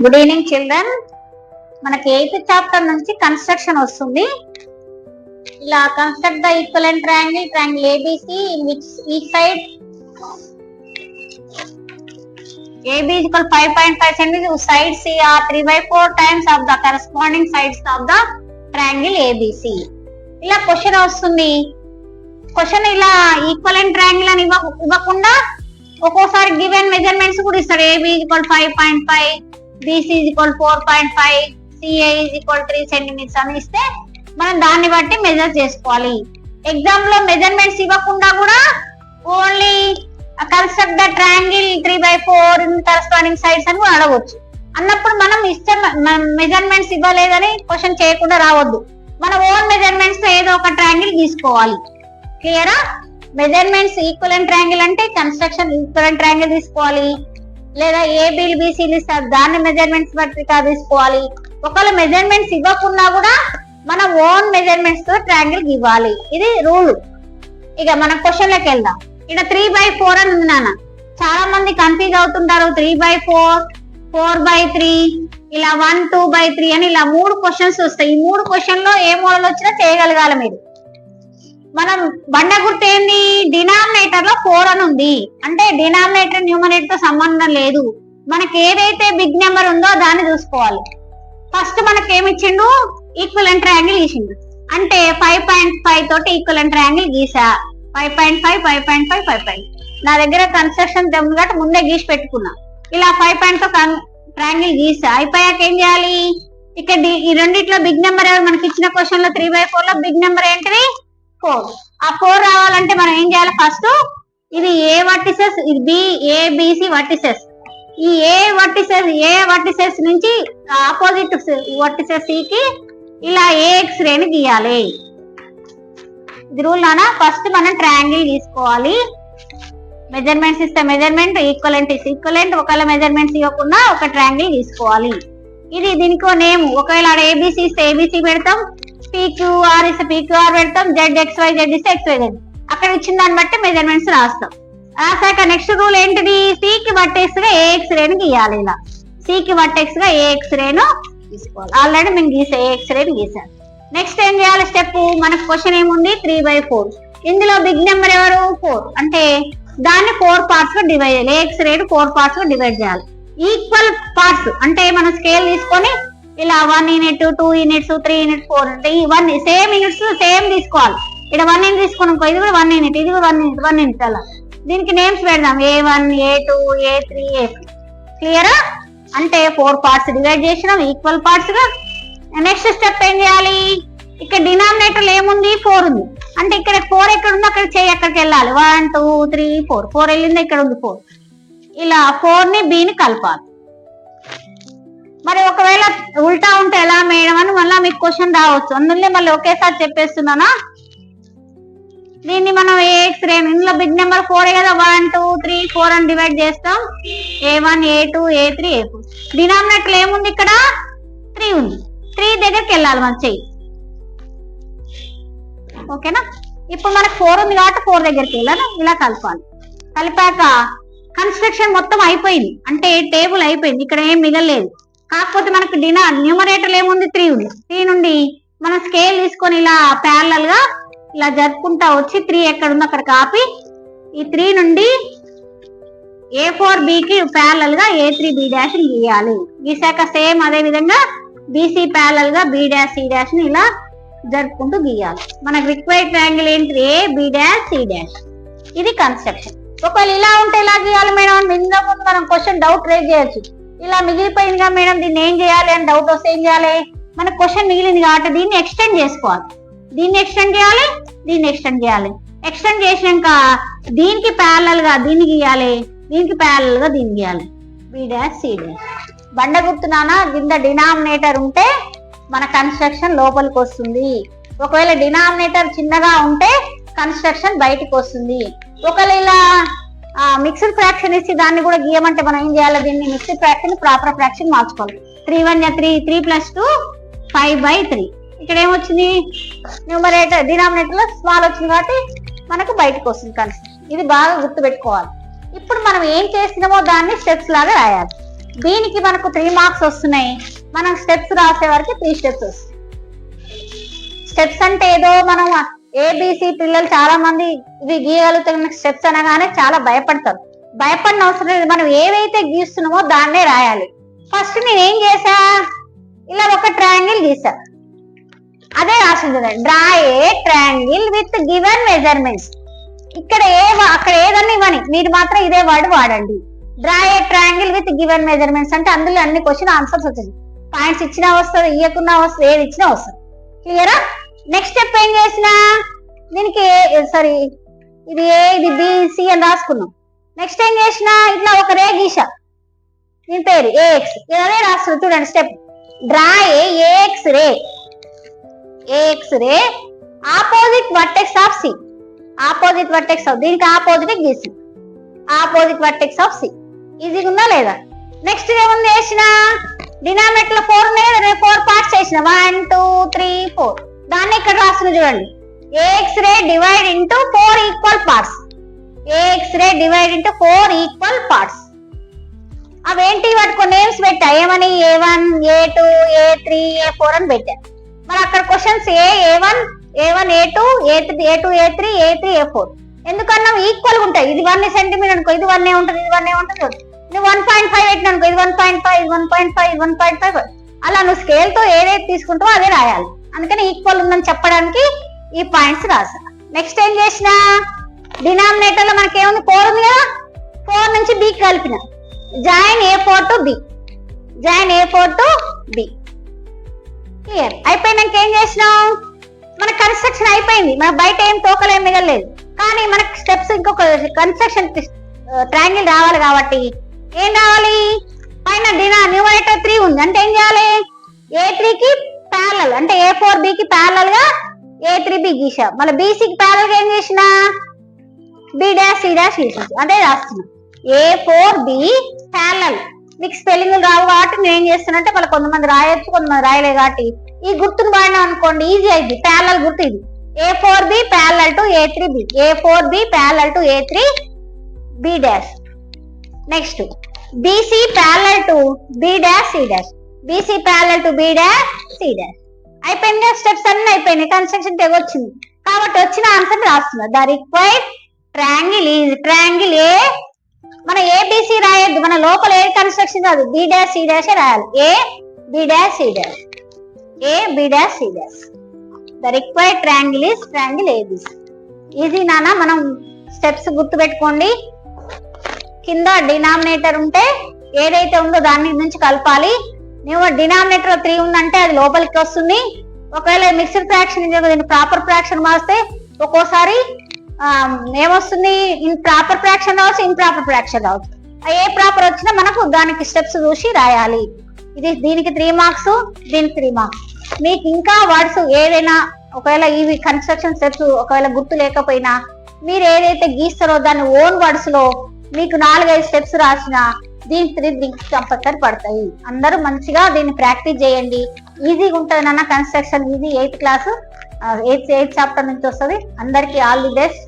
Good evening children. మనకి 8th chapter నుంచి construction వస్తుంది. ఇలా construct the equivalent triangle ABC in which each side AB is equal 5.5 cm, whose sides C are 3/4 times of the corresponding sides of the triangle ABC. ఇలా question వస్తుంది. Question ఇలా equivalent triangle అని ఇవ్వకుండా ఒక్కోసారి given measurements కూడా ఇస్తాడు. AB is equal 5.5, BC is equal 4.5, CA is equal 3 cm అని ఇస్తే మనం దాన్ని బట్టి మెజర్ చేసుకోవాలి. ఎగ్జామ్ లో మెజర్మెంట్స్ ఇవ్వకుండా కూడా only construct the triangle 3/4 in corresponding sides అని కూడా అడగవచ్చు. అన్నప్పుడు మనం ఇష్టం మెజర్మెంట్స్ ఇవ్వలేదని క్వశ్చన్ చేయకుండా రావద్దు. మన ఓన్ మెజర్మెంట్స్ తో ఏదో ఒక ట్రయాంగిల్ తీసుకోవాలి. క్లియరా? మెజర్మెంట్స్ ఈక్వలెంట్ ట్రయాంగిల్ అంటే కన్స్ట్రక్షన్ ఈక్వలెంట్ ట్రయాంగిల్ తీసుకోవాలి, లేదా ఏబిల్ బీసీలు ఇస్తారు దాన్ని మెజర్మెంట్స్ బట్టి తీసుకోవాలి. ఒకవేళ మెజర్మెంట్స్ ఇవ్వకుండా కూడా మన ఓన్ మెజర్మెంట్స్ తో ట్రయాంగిల్ ఇవ్వాలి. ఇది రూల్. ఇక మనం క్వశ్చన్ లోకి వెళ్దాం. ఇక్కడ 3/4 అని ఉంది నాన్న. చాలా మంది కన్ఫ్యూజ్ అవుతుంటారు. 3/4, 4/3, ఇలా 1, 2/3 అని ఇలా 3 క్వశ్చన్స్ వస్తాయి. ఈ 3 క్వశ్చన్ లో ఏ మోడల్ వచ్చినా చేయగలగాలి మీరు. మనం బండ గుర్తు ఏంది? డినామినేటర్ లో 4 అని ఉంది. అంటే డినామినేటర్ న్యూమరేటర్ తో సంబంధం లేదు. మనకి ఏదైతే బిగ్ నెంబర్ ఉందో దాన్ని చూసుకోవాలి. ఫస్ట్ మనకి ఏమిచ్చిండు? Equivalent triangle గీసిండు. అంటే 5.5 తోటి ఈక్వలెంట్ ట్రయాంగిల్ గీసా. 5.5, 5.5, 5.5. నా దగ్గర కన్స్ట్రక్షన్ కాబట్టి ముందే గీసి పెట్టుకున్నా. ఇలా 5.5 ట్రయాంగిల్ గీసా. అయిపోయాక ఏం చేయాలి? ఇక్కడ ఈ రెండిట్లో బిగ్ నెంబర్ ఎవరు? మనకి ఇచ్చిన క్వశ్చన్ లో 3/4 లో బిగ్ నెంబర్ ఏంటిది? 4. ఆ 4 రావాలంటే మనం ఏం చేయాలి? ఫస్ట్ ఇది ఏ వర్టిసెస్, ఇది బి, ఏబిసి వర్టిసెస్. ఈ ఏ వర్టిసెస్ నుంచి ఆపోజిట్ వర్టిసెస్ సి కి ఇలా ఏఎక్స్ రేని గీయాలి. ఇది రూల్ నానా. ఫస్ట్ మనం ట్రయాంగిల్ తీసుకోవాలి. మెజర్మెంట్స్ ఇస్తే మెజర్మెంట్, ఈక్వలెంట్ ఇస్తే ఈక్వలెంట్. ఒకవేళ మెజర్మెంట్స్ ఇవ్వకుండా ఒక ట్రయాంగిల్ తీసుకోవాలి. ఇది దీనికో నేమ్. ఒకవేళ ఆడ ఏబిసి ఇస్తే ఏబిసి పెడతాం, PQR ఇస్తే PQR పెడతాం, ZXYZ ఇస్తే XYZ. అక్కడ ఇచ్చిన దాన్ని బట్టి మెజర్మెంట్స్ రాస్తాం. రాసాక నెక్స్ట్ రూల్ ఏంటిది? సి కి వర్టెక్స్ గా ఏఎక్స్ రేను గీయాలి. ఇలా సి కి వర్టెక్స్ గా ఏఎక్స్ రేను తీసుకోవాలి. ఆల్రెడీ మేము గీసా, ఏఎక్స్ రేను గీసాను. నెక్స్ట్ ఏం చేయాలి? స్టెప్ మనకు క్వశ్చన్ ఏముంది? 3/4. ఇందులో బిగ్ నెంబర్ ఎవరు? 4. అంటే దాన్ని 4 పార్ట్స్ గా డివైడ్ చేయాలి. ఏఎక్స్ రేట్ 4 పార్ట్స్ గా డివైడ్ చేయాలి. ఈక్వల్ పార్ట్స్ అంటే మనం స్కేల్ తీసుకొని ఇలా 1 యూనిట్, 2 యూనిట్స్, 3 యూనిట్, 4 అంటే ఈ 1 సేమ్ యూనిట్స్ సేమ్ తీసుకోవాలి. ఇక్కడ 1 యూనిట్ తీసుకున్నాం, ఇది కూడా 1 యూనిట్, ఇది కూడా 1 యూనిట్. అలా దీనికి నేమ్స్ పెడదాం. A1, A2, A3, A4. క్లియరా? అంటే 4 పార్ట్స్ డివైడ్ చేసినాం ఈక్వల్ పార్ట్స్ గా. నెక్స్ట్ స్టెప్ ఏం చేయాలి? ఇక్కడ డినామినేటర్ ఏముంది? 4 ఉంది. అంటే ఇక్కడ 4 ఎక్కడ ఉందో అక్కడ చేయి, అక్కడికి వెళ్ళాలి. 1, 2, 3, 4. 4 వెళ్ళింది, ఇక్కడ ఉంది 4. ఇలా 4 ని B ని కలపాలి. మరి ఒకవేళ ఉల్టా ఉంటే ఎలా మేడం అని మళ్ళీ మీకు క్వశ్చన్ రావచ్చు. అందులో మళ్ళీ ఒకేసారి చెప్పేస్తున్నానా. దీన్ని మనం ఏఎక్స్ రే, ఇందులో బిగ్ నెంబర్ 4 కదా, 1, 2, 3, 4 అని డివైడ్ చేస్తాం. A1, A2, A3, A4. Denominator ఏముంది? ఇక్కడ 3 ఉంది. 3 దగ్గరికి వెళ్ళాలి మన చెయ్యి. ఓకేనా? ఇప్పుడు మనకు 4 ఉంది కాబట్టి 4 దగ్గరికి వెళ్ళాలి. ఇలా కలపాలి. కలిపాక కన్స్ట్రక్షన్ మొత్తం అయిపోయింది. అంటే టేబుల్ అయిపోయింది. ఇక్కడ ఏం మిగలలేదు. కాకపోతే మనకు న్యూమరేటర్ ఏముంది? 3 ఉంది. 3 నుండి మనం స్కేల్ తీసుకొని ఇలా ప్యారలల్ గా ఇలా జరుపుకుంటా వచ్చి 3 ఎక్కడ ఉందో అక్కడ కాపీ, ఈ 3 నుండి A4B కి ప్యారలల్ గా A3B డాష్ గీయాలి. గీసాక సేమ్ అదే విధంగా BC ప్యారలల్ గా B డాష్ C డాష్ ని ఇలా జరుపుకుంటూ గీయాలి. మనకు రిక్వైర్డ్ ట్రయాంగిల్ ఏంటి? A, B dash, C dash. ఇది కన్స్ట్రక్షన్. ఒకవేళ ఇలా ఉంటే ఎలా గీయాలి మేడం? ఇందులో ముందు మనం క్వశ్చన్ డౌట్ రేజ్ చేయొచ్చు. ఇలా మిగిలిపోయిందిగా మేడం, దీన్ని ఏం చేయాలి అని డౌట్ వస్తే ఏం చేయాలి? మన క్వశ్చన్ మిగిలింది కాబట్టి దీన్ని ఎక్స్టెండ్ చేసుకోవాలి. దీన్ని ఎక్స్టెండ్ చేయాలి, దీన్ని ఎక్స్టెండ్ చేయాలి. ఎక్స్టెండ్ చేసినాక దీనికి ప్యారలల్ గా దీన్ని గీయాలి, దీనికి ప్యారలల్ గా దీన్ని గీయాలి. B dash, C dash. బండ గుర్తున్నానా? కింద డినామినేటర్ ఉంటే మన కన్స్ట్రక్షన్ లోపలికి వస్తుంది. ఒకవేళ డినామినేటర్ చిన్నగా ఉంటే కన్స్ట్రక్షన్ బయటకు వస్తుంది. ఒకవేళ ఇలా మిక్స్డ్ ఫ్రాక్షన్ ఇచ్చి దాన్ని కూడా గీయమంటే మనం ఏం చేయాలి? దీన్ని మిక్స్డ్ ఫ్రాక్షన్ ప్రాపర్ ఫ్రాక్షన్ మార్చుకోవాలి. 3 1 3, 3 + 2 5/3. ఇక్కడ ఏమొచ్చింది? న్యూమరేటర్ డినామినేటర్ లో స్మాల్ వచ్చింది కాబట్టి మనకు బయటకు వస్తుంది కన్స్ట్రక్షన్. ఇది బాగా గుర్తు పెట్టుకోవాలి. ఇప్పుడు మనం ఏం చేసినామో దాన్ని స్టెప్స్ లాగా రాయాలి. దీనికి మనకు 3 మార్క్స్ వస్తున్నాయి. మనం స్టెప్స్ రాసే వరకు 3 స్టెప్స్ వస్తాయి. స్టెప్స్ అంటే ఏదో మనం ఏబిసి పిల్లలు చాలా మంది ఇవి గీయగలుగుతున్న స్టెప్స్ అనగానే చాలా భయపడతారు. భయపడిన అవసరం లేదు. మనం ఏవైతే గీస్తున్నామో దాన్నే రాయాలి. ఫస్ట్ నేను ఏం చేసా, ఇలా ఒక ట్రయాంగిల్ గీసా, అదే రాసింది చూడండి. Draw a triangle with given measurements. ఇక్కడ అక్కడ ఏదన్నా ఇవ్వని, మీరు మాత్రం ఇదే వర్డ్ వాడండి. Draw a triangle with given measurements అంటే అందులో అన్ని క్వశ్చన్ ఆన్సర్స్ వచ్చింది. పాయింట్స్ ఇచ్చినా వస్తుంది, ఇవ్వకున్నా వస్తుంది, ఏది ఇచ్చినా వస్తుంది. క్లియరా? నెక్స్ట్ స్టెప్ ఏం చేసినా, దీనికి సారీ ఇది ఏ ఇది బిసి అని రాసుకున్నాం. నెక్స్ట్ ఏం చేసినా, ఇట్లా ఒక రే గీసా, దీని పేరు ఏఎక్స్, అదే రాస్తుంది చూడండి step. Draw AX ray, AX ray opposite vertex of C, opposite vertex of, దీనికి ఆపోజిట్ గీసి, ఆపోజిట్ వర్టెక్స్ ఆఫ్ సి. ఈజీగా ఉందా లేదా? నెక్స్ట్ ఏముంది చేసిన, డినామినేటర్ లో 4 ఉన్నాయి కదా, 4 పార్ట్స్ చేసిన 1 2 3 4. దాన్ని ఇక్కడ రాస్తున్నా చూడండి. AX ray divide into 4 equal parts, AX ray divide into 4 equal parts. అవేంటి వాటికి నేమ్స్ పెట్టా, ఏమని A1 A2 A3 A4 అని పెట్టా. మరి అక్కడ questions A1 A2 A3 A2 A3 A3 A4 ఎందుకన్నా ఈక్వల్ గా ఉంటాయి. ఇది 1 సెంటీమీటర్ అనుకో, ఇది 1 ఉంటుంది, ఇది 1 ఉంటుంది. నువ్వు 1.5 పెట్టిన అనుకో, ఇది 1.5 ఇది 1.5 ఇది 1.5 అలా నువ్వు స్కేల్ తో ఏదైతే తీసుకుంటావో అదే రాయాలి. అందుకని ఈక్వల్ ఉందని చెప్పడానికి ఈ పాయింట్స్ రాసా. నెక్స్ట్ ఏం చేసిన, డినామినేటర్ లో మనకి ఏముంది 4 ఉంది కదా, 4 నుంచి B కలిపిన, join A4 to B, join A4 to B. Clear? అయిపోయినాక ఏం చేసినాం, మన కన్స్ట్రక్షన్ అయిపోయింది. మన బయట ఏం తోకలు ఏం మిగలేదు. కానీ మనకి స్టెప్స్ ఇంకొక కన్స్ట్రక్షన్ ట్రయాంగిల్ రావాలి కాబట్టి ఏం రావాలి, పైన న్యూమరేటర్ 3 ఉంది అంటే ఏం చేయాలి, A3 కి ప్యారలల్ అంటే A4B కి ప్యారలల్ గా A3B గీసా. మళ్ళీ BC కి ప్యారలల్ గా ఏం చేసిన B' C' గీసా. అదే రాస్తున్నా A4B ప్యారలల్. మీకు స్పెల్లింగ్ రావు కాబట్టి నేను ఏం చేస్తానంటే మళ్ళీ కొంతమంది రాయొచ్చు, కొంతమంది రాయలే కాబట్టి ఈ గుర్తును వాడినా అనుకోండి ఈజీ అయింది. ప్యారలల్ గుర్తు ఇది, A4B parallel to A3B, A4B parallel to A3B'. Next BC parallel to B' C', BC parallel to B' C'. అయిపోయింది. స్టెప్స్ అన్ని అయిపోయినాయి. కన్స్ట్రక్షన్ టెగ్ వచ్చింది కాబట్టి వచ్చిన ఆన్సర్ రాస్తున్నా. The required triangle is triangle A. మన ABC రాయొద్దు, మన లోపల ఏ కన్స్ట్రక్షన్ కాదు, B' C' రాయాలి. A B' C', A B' C'. The required triangle is triangle ABC. Easy నానా. మనం స్టెప్స్ గుర్తు పెట్టుకోండి. కింద డినామినేటర్ ఉంటే ఏదైతే ఉందో దాని నుంచి కలపాలి. నువ్వు డినామినేటర్ 3 ఉందంటే అది లోపలికి వస్తుంది. ఒకవేళ మిక్స్డ్ ఫ్రాక్షన్ దీన్ని ప్రాపర్ ఫ్రాక్షన్ మారిస్తే ఒక్కోసారి ఏమొస్తుంది, ఇన్ ప్రాపర్ ఫ్రాక్షన్ రావచ్చు, ఇన్ ప్రాపర్ ఫ్రాక్షన్ రావచ్చు. ఏ ప్రాపర్ వచ్చినా మనకు దానికి స్టెప్స్ చూసి రాయాలి. ఇది దీనికి 3 మార్క్స్, దీనికి 3 మార్క్స్. మీకు ఇంకా వర్డ్స్ ఏదైనా ఒకవేళ ఇవి కన్స్ట్రక్షన్ స్టెప్స్ ఒకవేళ గుర్తు లేకపోయినా మీరు ఏదైతే గీస్తారో దాన్ని ఓన్ వర్డ్స్ లో మీకు 4-5 స్టెప్స్ రాసిన దీనికి 3 కంపల్సరీ పడతాయి. అందరూ మంచిగా దీన్ని ప్రాక్టీస్ చేయండి. ఈజీగా ఉంటుంది నాన్న కన్స్ట్రక్షన్. ఇది 8th క్లాస్ 8th చాప్టర్ నుంచి వస్తుంది. అందరికి ఆల్ ది బెస్ట్.